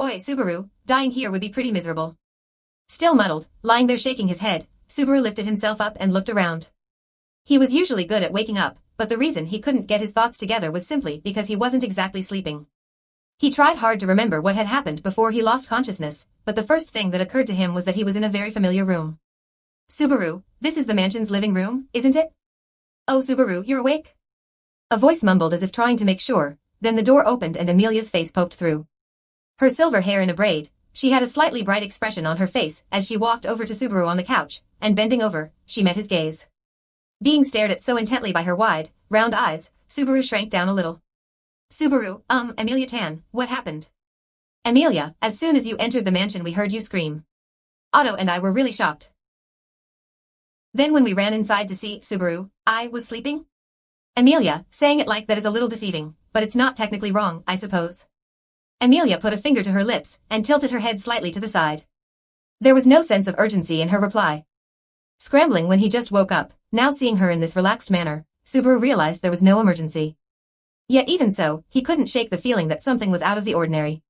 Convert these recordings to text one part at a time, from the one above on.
Oi, Subaru, dying here would be pretty miserable. Still muddled, lying there shaking his head, Subaru lifted himself up and looked around. He was usually good at waking up, but the reason he couldn't get his thoughts together was simply because he wasn't exactly sleeping. He tried hard to remember what had happened before he lost consciousness, but the first thing that occurred to him was that he was in a very familiar room. Subaru, this is the mansion's living room, isn't it? Oh, Subaru, you're awake? A voice mumbled as if trying to make sure, then the door opened and Amelia's face poked through. Her silver hair in a braid, she had a slightly bright expression on her face as she walked over to Subaru on the couch, and bending over, she met his gaze. Being stared at so intently by her wide, round eyes, Subaru shrank down a little. Subaru, Amelia Tan, what happened? Amelia, as soon as you entered the mansion we heard you scream. Otto and I were really shocked. Then when we ran inside to see Subaru, I was sleeping? Amelia, saying it like that is a little deceiving, but it's not technically wrong, I suppose. Amelia put a finger to her lips and tilted her head slightly to the side. There was no sense of urgency in her reply. Scrambling when he just woke up, now seeing her in this relaxed manner, Subaru realized there was no emergency. Yet even so, he couldn't shake the feeling that something was out of the ordinary.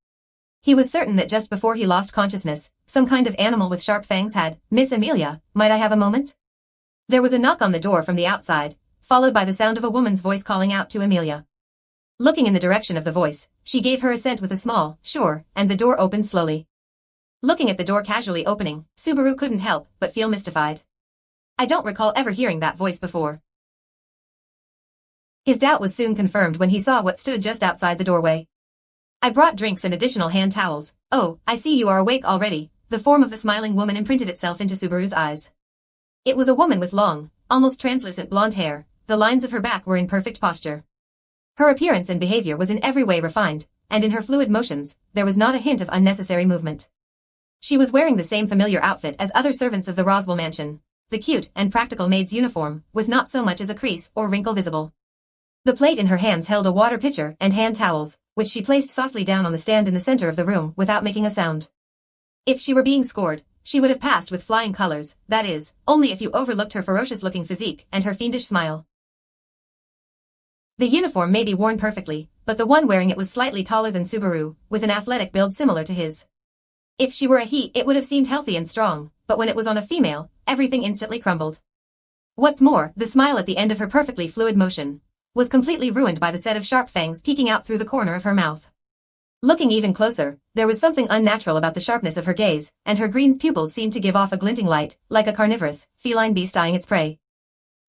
He was certain that just before he lost consciousness, some kind of animal with sharp fangs had, Miss Amelia, might I have a moment? There was a knock on the door from the outside, followed by the sound of a woman's voice calling out to Amelia. Looking in the direction of the voice, she gave her assent with a small, sure, and the door opened slowly. Looking at the door casually opening, Subaru couldn't help but feel mystified. I don't recall ever hearing that voice before. His doubt was soon confirmed when he saw what stood just outside the doorway. I brought drinks and additional hand towels. Oh, I see you are awake already. The form of the smiling woman imprinted itself into Subaru's eyes. It was a woman with long, almost translucent blonde hair. The lines of her back were in perfect posture. Her appearance and behavior was in every way refined, and in her fluid motions, there was not a hint of unnecessary movement. She was wearing the same familiar outfit as other servants of the Roswell mansion, the cute and practical maid's uniform, with not so much as a crease or wrinkle visible. The plate in her hands held a water pitcher and hand towels, which she placed softly down on the stand in the center of the room without making a sound. If she were being scored, she would have passed with flying colors, that is, only if you overlooked her ferocious-looking physique and her fiendish smile. The uniform may be worn perfectly, but the one wearing it was slightly taller than Subaru, with an athletic build similar to his. If she were a he, it would have seemed healthy and strong, but when it was on a female, everything instantly crumbled. What's more, the smile at the end of her perfectly fluid motion was completely ruined by the set of sharp fangs peeking out through the corner of her mouth. Looking even closer, there was something unnatural about the sharpness of her gaze, and her green pupils seemed to give off a glinting light, like a carnivorous, feline beast eyeing its prey.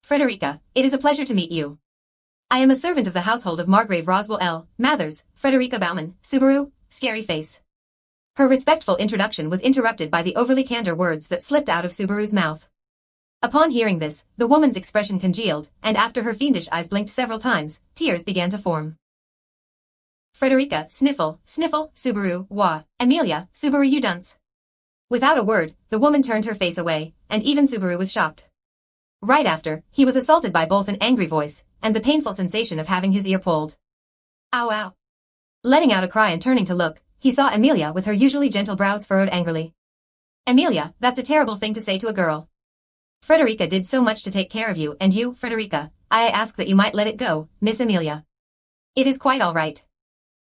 Frederica, it is a pleasure to meet you. I am a servant of the household of Margrave Roswell L. Mathers, Frederica Bauman, Subaru, scary face. Her respectful introduction was interrupted by the overly candor words that slipped out of Subaru's mouth. Upon hearing this, the woman's expression congealed, and after her fiendish eyes blinked several times, tears began to form. Frederica, sniffle, sniffle, Subaru, wah, Amelia, Subaru you dunce. Without a word, the woman turned her face away, and even Subaru was shocked. Right after, he was assaulted by both an angry voice and the painful sensation of having his ear pulled. Ow ow. Letting out a cry and turning to look, he saw Amelia with her usually gentle brows furrowed angrily. Amelia, that's a terrible thing to say to a girl. Frederica did so much to take care of you, and you, Frederica, I ask that you might let it go, Miss Amelia. It is quite all right.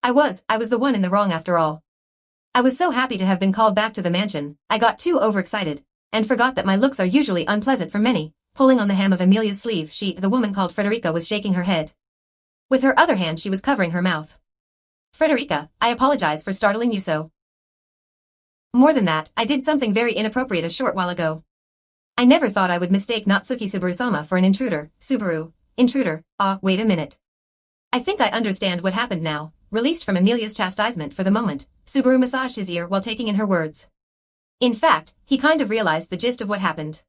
I was the one in the wrong after all. I was so happy to have been called back to the mansion, I got too overexcited, and forgot that my looks are usually unpleasant for many. Pulling on the hem of Amelia's sleeve, the woman called Frederica, was shaking her head. With her other hand she was covering her mouth. Frederica, I apologize for startling you so. More than that, I did something very inappropriate a short while ago. I never thought I would mistake Natsuki Subaru-sama for an intruder. Subaru, intruder, wait a minute. I think I understand what happened now. Released from Amelia's chastisement for the moment, Subaru massaged his ear while taking in her words. In fact, he kind of realized the gist of what happened.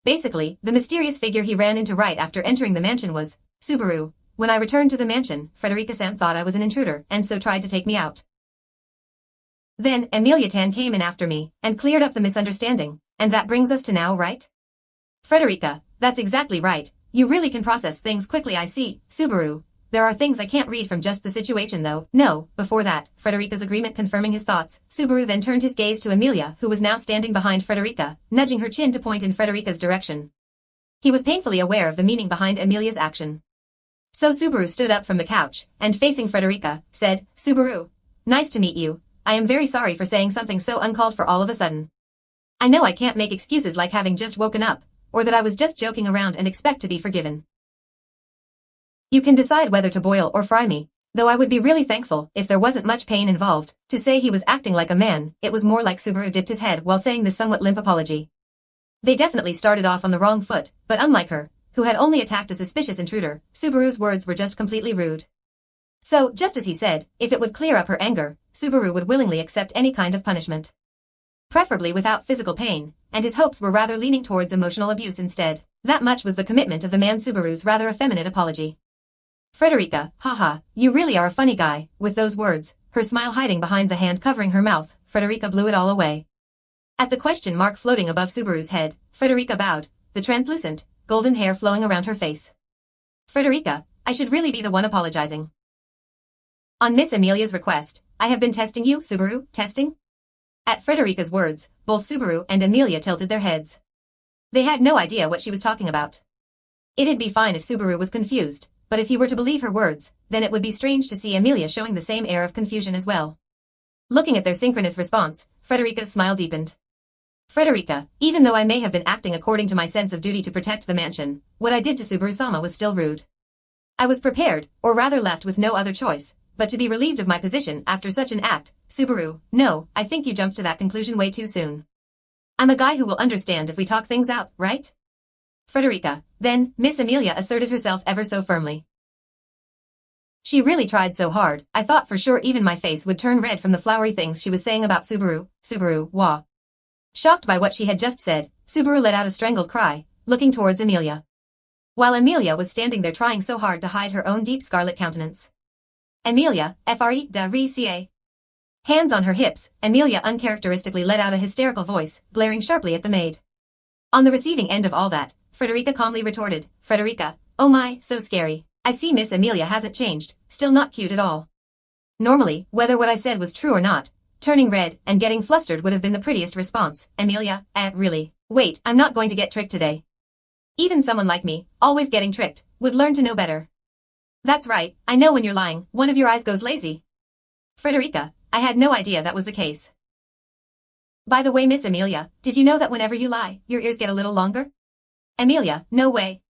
Basically, the mysterious figure he ran into right after entering the mansion was Subaru. When I returned to the mansion, Frederica-san thought I was an intruder and so tried to take me out. Then, Amelia-tan came in after me and cleared up the misunderstanding, and that brings us to now, right? Frederica, that's exactly right. You really can process things quickly, I see, Subaru. There are things I can't read from just the situation though. No, before that, Frederica's agreement confirming his thoughts, Subaru then turned his gaze to Amelia, who was now standing behind Frederica, nudging her chin to point in Frederica's direction. He was painfully aware of the meaning behind Amelia's action. So Subaru stood up from the couch, and facing Frederica, said, Subaru, nice to meet you. I am very sorry for saying something so uncalled for all of a sudden. I know I can't make excuses like having just woken up, or that I was just joking around and expect to be forgiven. You can decide whether to boil or fry me, though I would be really thankful if there wasn't much pain involved. To say he was acting like a man, it was more like Subaru dipped his head while saying this somewhat limp apology. They definitely started off on the wrong foot, but unlike her, who had only attacked a suspicious intruder, Subaru's words were just completely rude. So, just as he said, if it would clear up her anger, Subaru would willingly accept any kind of punishment. Preferably without physical pain, and his hopes were rather leaning towards emotional abuse instead. That much was the commitment of the man Subaru's rather effeminate apology. Frederica, haha, you really are a funny guy. With those words, her smile hiding behind the hand covering her mouth, Frederica blew it all away. At the question mark floating above Subaru's head, Frederica bowed, the translucent, golden hair flowing around her face. Frederica, I should really be the one apologizing. On Miss Amelia's request, I have been testing you, Subaru, testing? At Frederica's words, both Subaru and Amelia tilted their heads. They had no idea what she was talking about. It'd be fine if Subaru was confused, but if he were to believe her words, then it would be strange to see Amelia showing the same air of confusion as well. Looking at their synchronous response, Frederica's smile deepened. Frederica, even though I may have been acting according to my sense of duty to protect the mansion, what I did to Subaru-sama was still rude. I was prepared, or rather left with no other choice, but to be relieved of my position after such an act. Subaru, no, I think you jumped to that conclusion way too soon. I'm a guy who will understand if we talk things out, right? Frederica, then, Miss Amelia asserted herself ever so firmly. She really tried so hard, I thought for sure even my face would turn red from the flowery things she was saying about Subaru. Subaru, wah. Shocked by what she had just said, Subaru let out a strangled cry, looking towards Amelia. While Amelia was standing there trying so hard to hide her own deep scarlet countenance. Amelia, Freca. Hands on her hips, Amelia uncharacteristically let out a hysterical voice, glaring sharply at the maid. On the receiving end of all that, Frederica calmly retorted, Frederica, oh my, so scary. I see Miss Amelia hasn't changed, still not cute at all. Normally, whether what I said was true or not, turning red and getting flustered would have been the prettiest response. Amelia, really? Wait, I'm not going to get tricked today. Even someone like me, always getting tricked, would learn to know better. That's right, I know when you're lying, one of your eyes goes lazy. Frederica, I had no idea that was the case. By the way, Miss Amelia, did you know that whenever you lie, your ears get a little longer? Amelia, no way.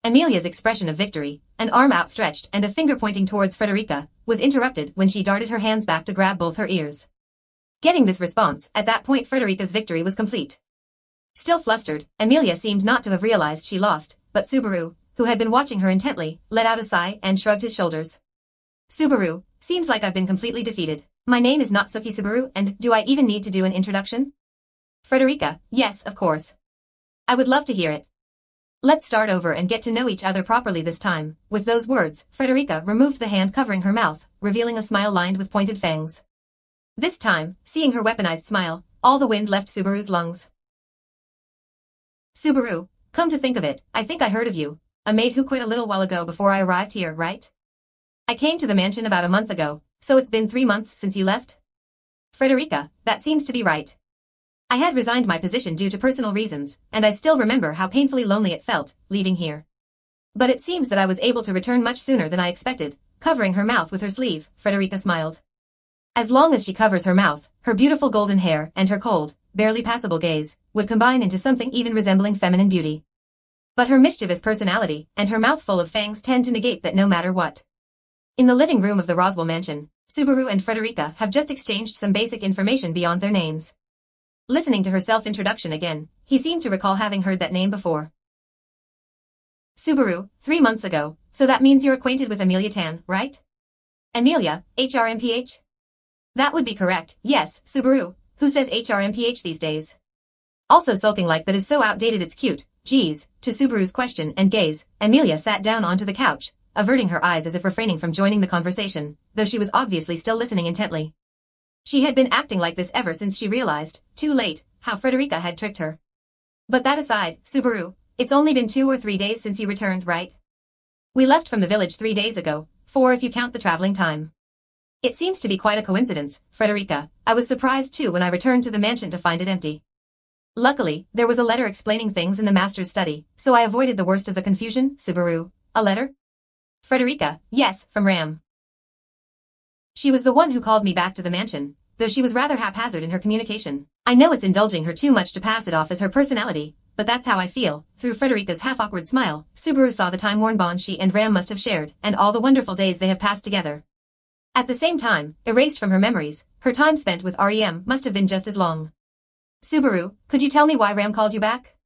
Amelia's expression of victory, an arm outstretched and a finger pointing towards Frederica, was interrupted when she darted her hands back to grab both her ears. Getting this response, at that point Frederica's victory was complete. Still flustered, Amelia seemed not to have realized she lost, but Subaru, who had been watching her intently, let out a sigh and shrugged his shoulders. Subaru, seems like I've been completely defeated. My name is not Suki Subaru, and do I even need to do an introduction? Frederica, yes, of course. I would love to hear it. Let's start over and get to know each other properly this time. With those words, Frederica removed the hand covering her mouth, revealing a smile lined with pointed fangs. This time, seeing her weaponized smile, all the wind left Subaru's lungs. Subaru, come to think of it, I think I heard of you. A maid who quit a little while ago before I arrived here, right? I came to the mansion about a month ago, so it's been 3 months since you left? Frederica, that seems to be right. I had resigned my position due to personal reasons, and I still remember how painfully lonely it felt, leaving here. But it seems that I was able to return much sooner than I expected. Covering her mouth with her sleeve, Frederica smiled. As long as she covers her mouth, her beautiful golden hair and her cold, barely passable gaze would combine into something even resembling feminine beauty. But her mischievous personality and her mouth full of fangs tend to negate that no matter what. In the living room of the Roswell mansion, Subaru and Frederica have just exchanged some basic information beyond their names. Listening to her self-introduction again, he seemed to recall having heard that name before. Subaru, 3 months ago, so that means you're acquainted with Amelia Tan, right? Amelia, HRMPH? That would be correct, yes, Subaru, who says HRMPH these days? Also sulking like that is so outdated it's cute, geez. To Subaru's question and gaze, Amelia sat down onto the couch, averting her eyes as if refraining from joining the conversation, though she was obviously still listening intently. She had been acting like this ever since she realized, too late, how Frederica had tricked her. But that aside, Subaru, it's only been 2 or 3 days since you returned, right? We left from the village 3 days ago, 4 if you count the traveling time. It seems to be quite a coincidence, Frederica. I was surprised too when I returned to the mansion to find it empty. Luckily, there was a letter explaining things in the master's study, so I avoided the worst of the confusion. Subaru, a letter? Frederica, yes, from Ram. She was the one who called me back to the mansion. though she was rather haphazard in her communication. I know it's indulging her too much to pass it off as her personality, but that's how I feel. Through Frederica's half-awkward smile, Subaru saw the time-worn bond she and Ram must have shared, and all the wonderful days they have passed together. At the same time, erased from her memories, her time spent with REM must have been just as long. Subaru, could you tell me why Ram called you back?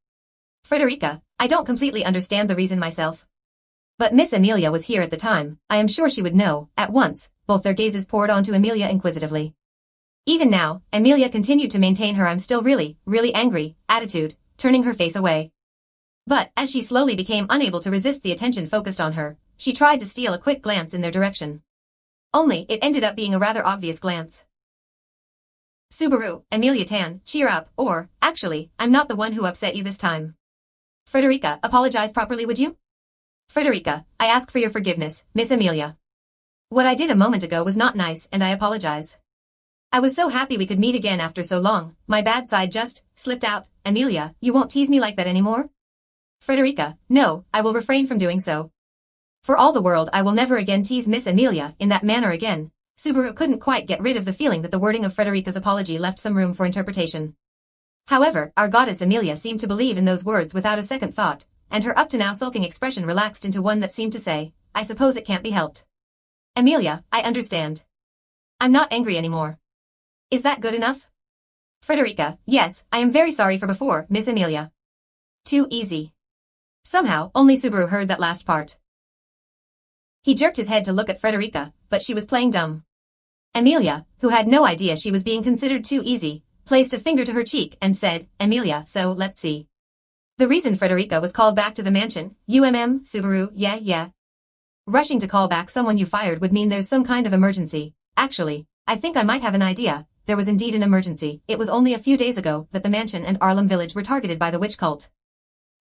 Frederica, I don't completely understand the reason myself. But Miss Amelia was here at the time, I am sure she would know. At once, both their gazes poured onto Amelia inquisitively. Even now, Amelia continued to maintain her "I'm still really, really angry" attitude, turning her face away. But, as she slowly became unable to resist the attention focused on her, she tried to steal a quick glance in their direction. Only, it ended up being a rather obvious glance. Subaru, Amelia Tan, cheer up, or, actually, I'm not the one who upset you this time. Frederica, apologize properly, would you? Frederica, I ask for your forgiveness, Miss Amelia. What I did a moment ago was not nice, and I apologize. I was so happy we could meet again after so long, my bad side just slipped out. Amelia, you won't tease me like that anymore? Frederica, no, I will refrain from doing so. For all the world I will never again tease Miss Amelia in that manner again. Subaru couldn't quite get rid of the feeling that the wording of Frederica's apology left some room for interpretation. However, our goddess Amelia seemed to believe in those words without a second thought, and her up-to-now sulking expression relaxed into one that seemed to say, I suppose it can't be helped. Amelia, I understand. I'm not angry anymore. Is that good enough? Frederica, yes, I am very sorry for before, Miss Amelia. Too easy. Somehow, only Subaru heard that last part. He jerked his head to look at Frederica, but she was playing dumb. Amelia, who had no idea she was being considered too easy, placed a finger to her cheek and said, Amelia, so let's see. The reason Frederica was called back to the mansion, Subaru, yeah. Rushing to call back someone you fired would mean there's some kind of emergency. Actually, I think I might have an idea. There was indeed an emergency. It was only a few days ago that the mansion and Arlem village were targeted by the witch cult.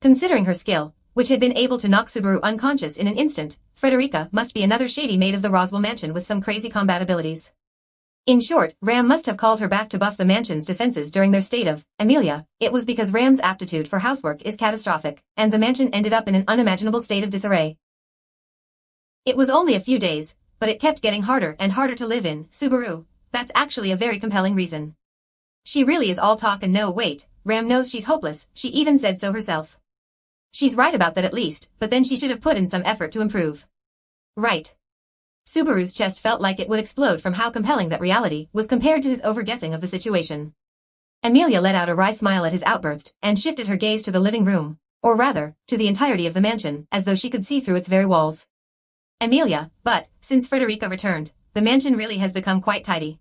Considering her skill, which had been able to knock Subaru unconscious in an instant, Frederica must be another shady maid of the Roswell mansion with some crazy combat abilities. In short, Ram must have called her back to buff the mansion's defenses during their state of Amelia. It was because Ram's aptitude for housework is catastrophic, and the mansion ended up in an unimaginable state of disarray. It was only a few days, but it kept getting harder and harder to live in. Subaru, that's actually a very compelling reason. She really is all talk and no weight. Ram knows she's hopeless, she even said so herself. She's right about that at least, but then she should have put in some effort to improve. Right. Subaru's chest felt like it would explode from how compelling that reality was compared to his overguessing of the situation. Amelia let out a wry smile at his outburst and shifted her gaze to the living room, or rather, to the entirety of the mansion, as though she could see through its very walls. Amelia, but, since Frederica returned, the mansion really has become quite tidy.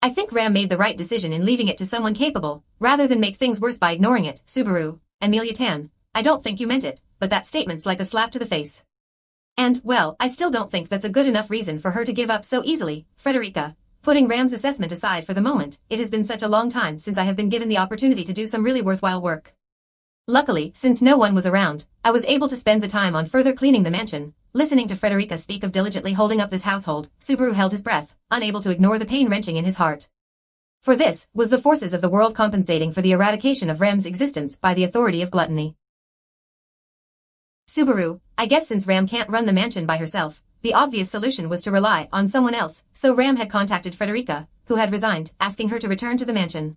I think Ram made the right decision in leaving it to someone capable, rather than make things worse by ignoring it. Subaru, Amelia Tan, I don't think you meant it, but that statement's like a slap to the face. And, well, I still don't think that's a good enough reason for her to give up so easily. Frederica, putting Ram's assessment aside for the moment, it has been such a long time since I have been given the opportunity to do some really worthwhile work. Luckily, since no one was around, I was able to spend the time on further cleaning the mansion. Listening to Frederica speak of diligently holding up this household, Subaru held his breath, unable to ignore the pain wrenching in his heart. For this was the forces of the world compensating for the eradication of Ram's existence by the authority of gluttony. Subaru, I guess since Ram can't run the mansion by herself, the obvious solution was to rely on someone else, so Ram had contacted Frederica, who had resigned, asking her to return to the mansion.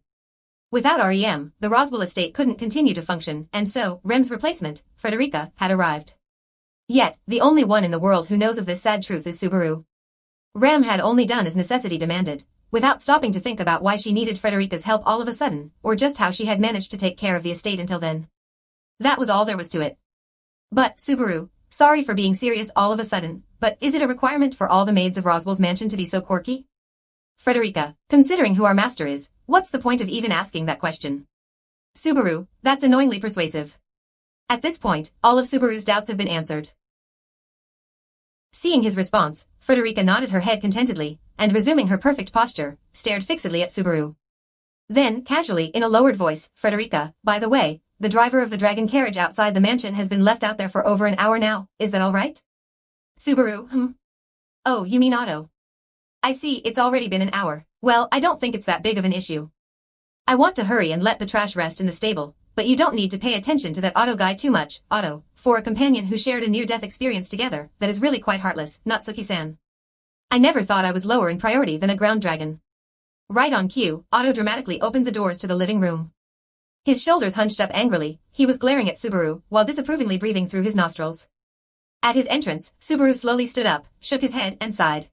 Without REM, the Roswell estate couldn't continue to function, and so, Rem's replacement, Frederica, had arrived. Yet, the only one in the world who knows of this sad truth is Subaru. Ram had only done as necessity demanded, without stopping to think about why she needed Frederica's help all of a sudden, or just how she had managed to take care of the estate until then. That was all there was to it. But, Subaru, sorry for being serious all of a sudden, but is it a requirement for all the maids of Roswell's mansion to be so quirky? Frederica, considering who our master is, what's the point of even asking that question? Subaru, that's annoyingly persuasive. At this point, all of Subaru's doubts have been answered. Seeing his response, Frederica nodded her head contentedly, and resuming her perfect posture, stared fixedly at Subaru. Then, casually, in a lowered voice, Frederica, by the way, the driver of the dragon carriage outside the mansion has been left out there for over an hour now, is that all right? Subaru, Oh, you mean Otto. I see, it's already been an hour. Well, I don't think it's that big of an issue. I want to hurry and let the trash rest in the stable, but you don't need to pay attention to that Otto guy too much. Otto, for a companion who shared a near-death experience together, that is really quite heartless, not Suki-san. I never thought I was lower in priority than a ground dragon. Right on cue, Otto dramatically opened the doors to the living room. His shoulders hunched up angrily, he was glaring at Subaru, while disapprovingly breathing through his nostrils. At his entrance, Subaru slowly stood up, shook his head, and sighed.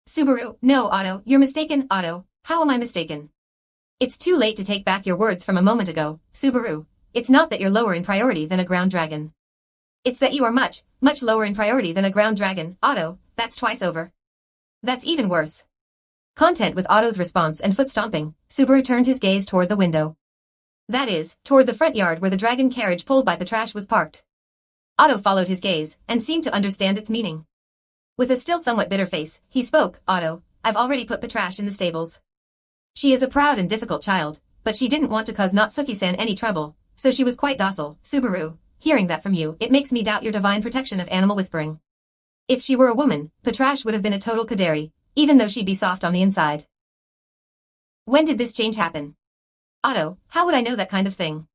Subaru, no Otto, you're mistaken, Otto, how am I mistaken? It's too late to take back your words from a moment ago, Subaru. It's not that you're lower in priority than a ground dragon. It's that you are much, much lower in priority than a ground dragon, Otto, that's twice over. That's even worse. Content with Otto's response and foot stomping, Subaru turned his gaze toward the window. That is, toward the front yard where the dragon carriage pulled by Patrash was parked. Otto followed his gaze, and seemed to understand its meaning. With a still somewhat bitter face, he spoke, Otto, I've already put Patrash in the stables. She is a proud and difficult child, but she didn't want to cause Natsuki-san any trouble, so she was quite docile, Subaru. Hearing that from you, it makes me doubt your divine protection of animal whispering. If she were a woman, Patrash would have been a total kaderi, even though she'd be soft on the inside. When did this change happen? Otto, how would I know that kind of thing?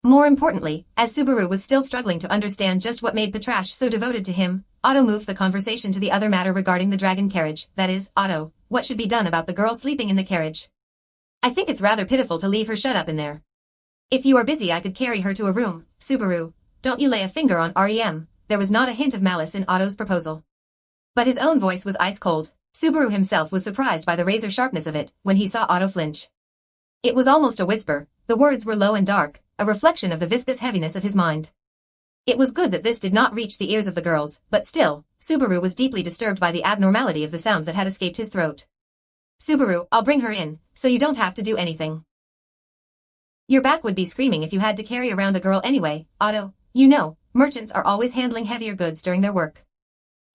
More importantly, as Subaru was still struggling to understand just what made Patrash so devoted to him, Otto moved the conversation to the other matter regarding the dragon carriage, that is, Otto, what should be done about the girl sleeping in the carriage? I think it's rather pitiful to leave her shut up in there. If you are busy I could carry her to a room, Subaru. Don't you lay a finger on REM. There was not a hint of malice in Otto's proposal. But his own voice was ice cold. Subaru himself was surprised by the razor sharpness of it when he saw Otto flinch. It was almost a whisper, the words were low and dark, a reflection of the viscous heaviness of his mind. It was good that this did not reach the ears of the girls, but still, Subaru was deeply disturbed by the abnormality of the sound that had escaped his throat. Subaru, I'll bring her in, so you don't have to do anything. Your back would be screaming if you had to carry around a girl anyway, Otto. You know, merchants are always handling heavier goods during their work.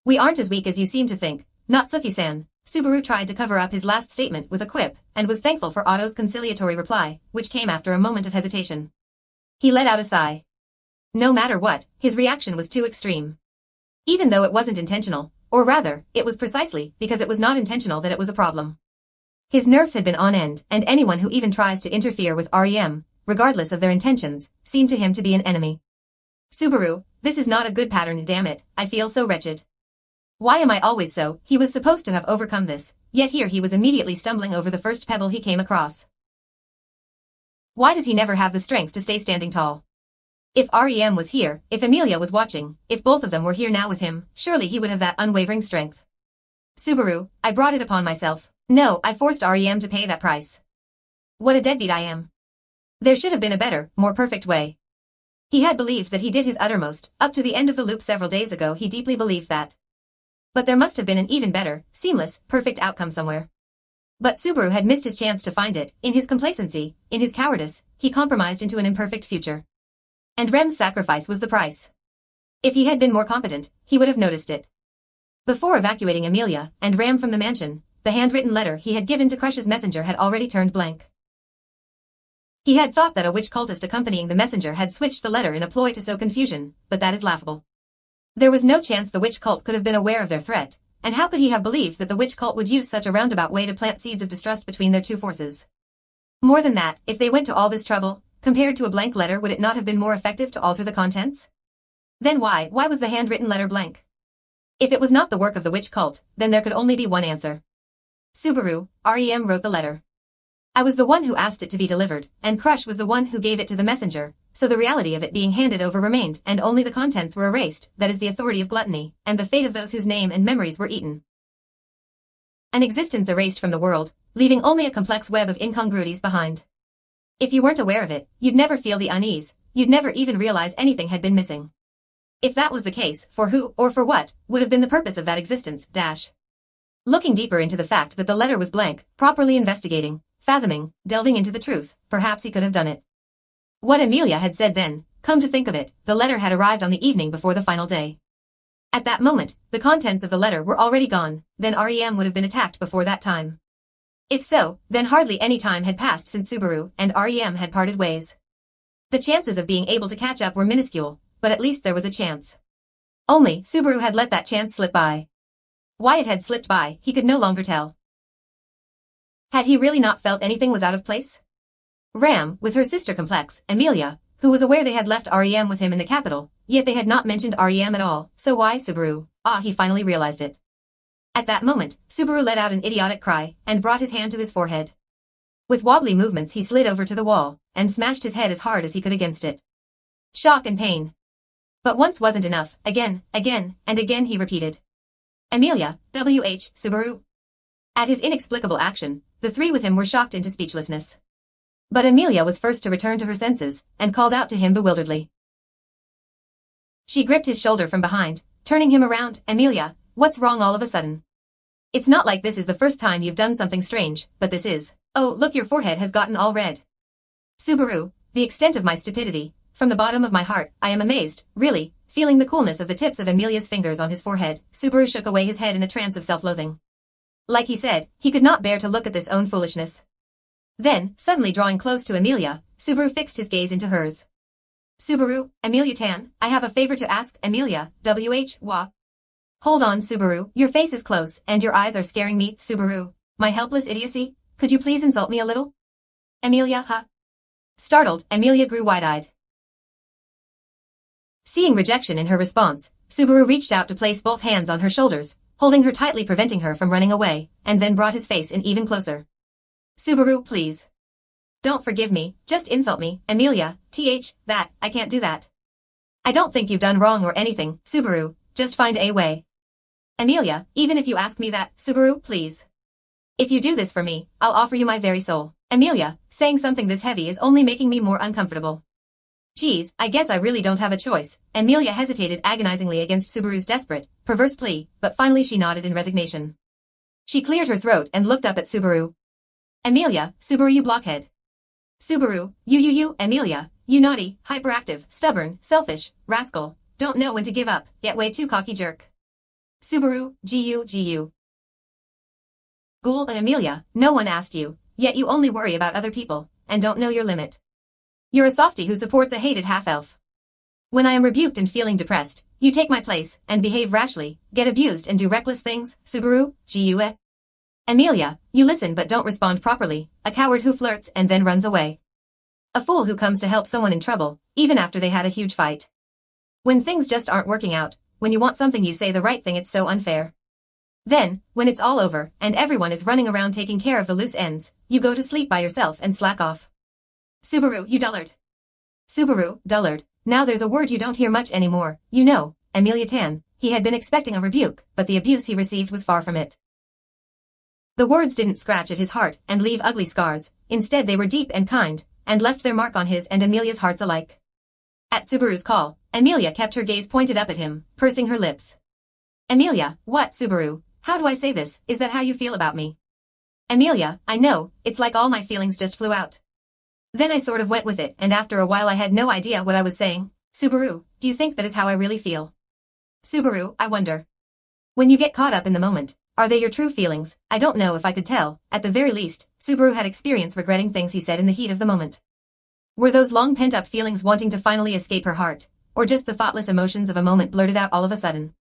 We aren't as weak as you seem to think, Natsuki-san. Subaru tried to cover up his last statement with a quip, and was thankful for Otto's conciliatory reply, which came after a moment of hesitation. He let out a sigh. No matter what, his reaction was too extreme. Even though it wasn't intentional, or rather, it was precisely because it was not intentional that it was a problem. His nerves had been on end, and anyone who even tries to interfere with REM, regardless of their intentions, seemed to him to be an enemy. Subaru, this is not a good pattern, damn it, I feel so wretched. Why am I always so? He was supposed to have overcome this, yet here he was immediately stumbling over the first pebble he came across. Why does he never have the strength to stay standing tall? If REM was here, if Amelia was watching, if both of them were here now with him, surely he would have that unwavering strength. Subaru, I brought it upon myself. No, I forced REM to pay that price. What a deadbeat I am. There should have been a better, more perfect way. He had believed that he did his uttermost, up to the end of the loop several days ago he deeply believed that. But there must have been an even better, seamless, perfect outcome somewhere. But Subaru had missed his chance to find it. In his complacency, in his cowardice, he compromised into an imperfect future. And Rem's sacrifice was the price. If he had been more competent, he would have noticed it. Before evacuating Amelia and Rem from the mansion, the handwritten letter he had given to Crush's messenger had already turned blank. He had thought that a witch cultist accompanying the messenger had switched the letter in a ploy to sow confusion, but that is laughable. There was no chance the witch cult could have been aware of their threat, and how could he have believed that the witch cult would use such a roundabout way to plant seeds of distrust between their two forces? More than that, if they went to all this trouble, compared to a blank letter, would it not have been more effective to alter the contents? Then why was the handwritten letter blank? If it was not the work of the witch cult, then there could only be one answer. Subaru, REM wrote the letter. I was the one who asked it to be delivered, and Crush was the one who gave it to the messenger, so the reality of it being handed over remained, and only the contents were erased, that is the authority of gluttony, and the fate of those whose name and memories were eaten. An existence erased from the world, leaving only a complex web of incongruities behind. If you weren't aware of it, you'd never feel the unease, you'd never even realize anything had been missing. If that was the case, for who, or for what, would have been the purpose of that existence, Looking deeper into the fact that the letter was blank, properly investigating, fathoming, delving into the truth, perhaps he could have done it. What Amelia had said then, come to think of it, the letter had arrived on the evening before the final day. At that moment, the contents of the letter were already gone, then REM would have been attacked before that time. If so, then hardly any time had passed since Subaru and REM had parted ways. The chances of being able to catch up were minuscule, but at least there was a chance. Only, Subaru had let that chance slip by. Why it had slipped by, he could no longer tell. Had he really not felt anything was out of place? Ram, with her sister complex, Amelia, who was aware they had left REM with him in the capital, yet they had not mentioned REM at all, so why Subaru? He finally realized it. At that moment, Subaru let out an idiotic cry and brought his hand to his forehead. With wobbly movements he slid over to the wall and smashed his head as hard as he could against it. Shock and pain. But once wasn't enough. Again, and again he repeated. Amelia, Subaru. At his inexplicable action, the three with him were shocked into speechlessness. But Amelia was first to return to her senses and called out to him bewilderedly. She gripped his shoulder from behind, turning him around. Amelia, what's wrong all of a sudden? It's not like this is the first time you've done something strange, but this is. Oh, look, your forehead has gotten all red. Subaru, the extent of my stupidity. From the bottom of my heart, I am amazed, really. Feeling the coolness of the tips of Amelia's fingers on his forehead, Subaru shook away his head in a trance of self-loathing. Like he said, he could not bear to look at this own foolishness. Then, suddenly drawing close to Amelia, Subaru fixed his gaze into hers. Subaru, Amelia Tan, I have a favor to ask. Amelia, Wha? Hold on, Subaru, your face is close and your eyes are scaring me. Subaru, my helpless idiocy, could you please insult me a little? Amelia, huh? Startled, Amelia grew wide-eyed. Seeing rejection in her response, Subaru reached out to place both hands on her shoulders, holding her tightly, preventing her from running away, and then brought his face in even closer. Subaru, please. Don't forgive me, just insult me. Amelia, that, I can't do that. I don't think you've done wrong or anything, Subaru, just find a way. Amelia, even if you ask me that, Subaru, please. If you do this for me, I'll offer you my very soul. Amelia, saying something this heavy is only making me more uncomfortable. Geez, I guess I really don't have a choice. Amelia hesitated agonizingly against Subaru's desperate, perverse plea, but finally she nodded in resignation. She cleared her throat and looked up at Subaru. Amelia, Subaru, you blockhead. Subaru, you, Amelia, you naughty, hyperactive, stubborn, selfish, rascal, don't know when to give up, yet way too cocky jerk. Subaru, gu. Ghoul and Amelia, no one asked you, yet you only worry about other people, and don't know your limit. You're a softie who supports a hated half-elf. When I am rebuked and feeling depressed, you take my place, and behave rashly, get abused and do reckless things, Subaru, gu. Amelia, you listen but don't respond properly, a coward who flirts and then runs away. A fool who comes to help someone in trouble, even after they had a huge fight. When things just aren't working out, when you want something you say the right thing, it's so unfair. Then, when it's all over, and everyone is running around taking care of the loose ends, you go to sleep by yourself and slack off. Subaru, you dullard. Subaru, dullard. Now there's a word you don't hear much anymore, you know, Amelia Tan. He had been expecting a rebuke, but the abuse he received was far from it. The words didn't scratch at his heart and leave ugly scars, instead they were deep and kind, and left their mark on his and Amelia's hearts alike. At Subaru's call, Amelia kept her gaze pointed up at him, pursing her lips. Amelia, what, Subaru? How do I say this? Is that how you feel about me? Amelia, I know, it's like all my feelings just flew out. Then I sort of went with it, and after a while I had no idea what I was saying. Subaru, do you think that is how I really feel? Subaru, I wonder. When you get caught up in the moment, are they your true feelings? I don't know if I could tell. At the very least, Subaru had experience regretting things he said in the heat of the moment. Were those long pent-up feelings wanting to finally escape her heart, or just the thoughtless emotions of a moment blurted out all of a sudden?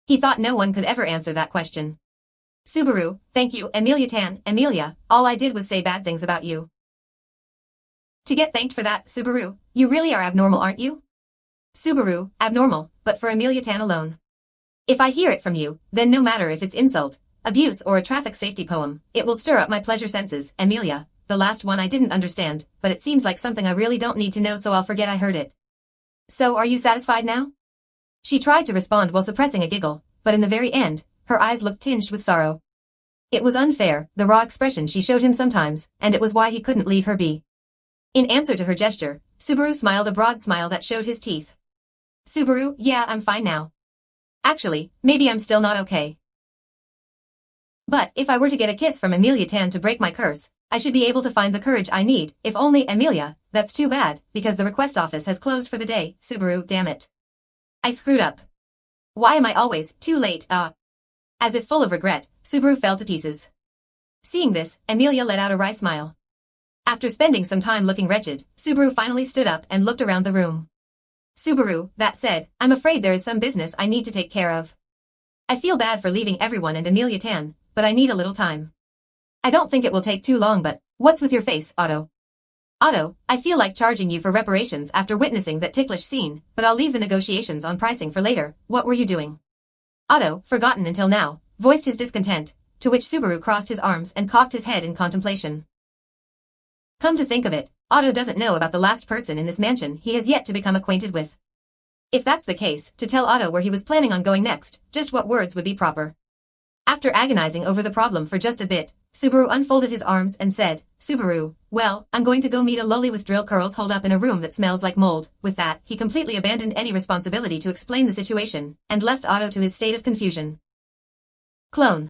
He thought no one could ever answer that question. Subaru, thank you, Amelia Tan. Amelia, all I did was say bad things about you. To get thanked for that, Subaru, you really are abnormal, aren't you? Subaru, abnormal, but for Amelia Tan alone. If I hear it from you, then no matter if it's insult, abuse or a traffic safety poem, it will stir up my pleasure senses. Amelia, the last one I didn't understand, but it seems like something I really don't need to know, so I'll forget I heard it. So are you satisfied now? She tried to respond while suppressing a giggle, but in the very end, her eyes looked tinged with sorrow. It was unfair, the raw expression she showed him sometimes, and it was why he couldn't leave her be. In answer to her gesture, Subaru smiled a broad smile that showed his teeth. Subaru, yeah, I'm fine now. Actually, maybe I'm still not okay. But if I were to get a kiss from Amelia Tan to break my curse, I should be able to find the courage I need. If only, Amelia, that's too bad, because the request office has closed for the day. Subaru, damn it. I screwed up. Why am I always too late? As if full of regret, Subaru fell to pieces. Seeing this, Amelia let out a wry smile. After spending some time looking wretched, Subaru finally stood up and looked around the room. Subaru, that said, I'm afraid there is some business I need to take care of. I feel bad for leaving everyone and Amelia Tan, but I need a little time. I don't think it will take too long, but what's with your face, Otto? Otto, I feel like charging you for reparations after witnessing that ticklish scene, but I'll leave the negotiations on pricing for later. What were you doing? Otto, forgotten until now, voiced his discontent, to which Subaru crossed his arms and cocked his head in contemplation. Come to think of it, Otto doesn't know about the last person in this mansion he has yet to become acquainted with. If that's the case, to tell Otto where he was planning on going next, just what words would be proper? After agonizing over the problem for just a bit, Subaru unfolded his arms and said, Subaru, well, I'm going to go meet a loli with drill curls holed up in a room that smells like mold. With that, he completely abandoned any responsibility to explain the situation, and left Otto to his state of confusion. Clone.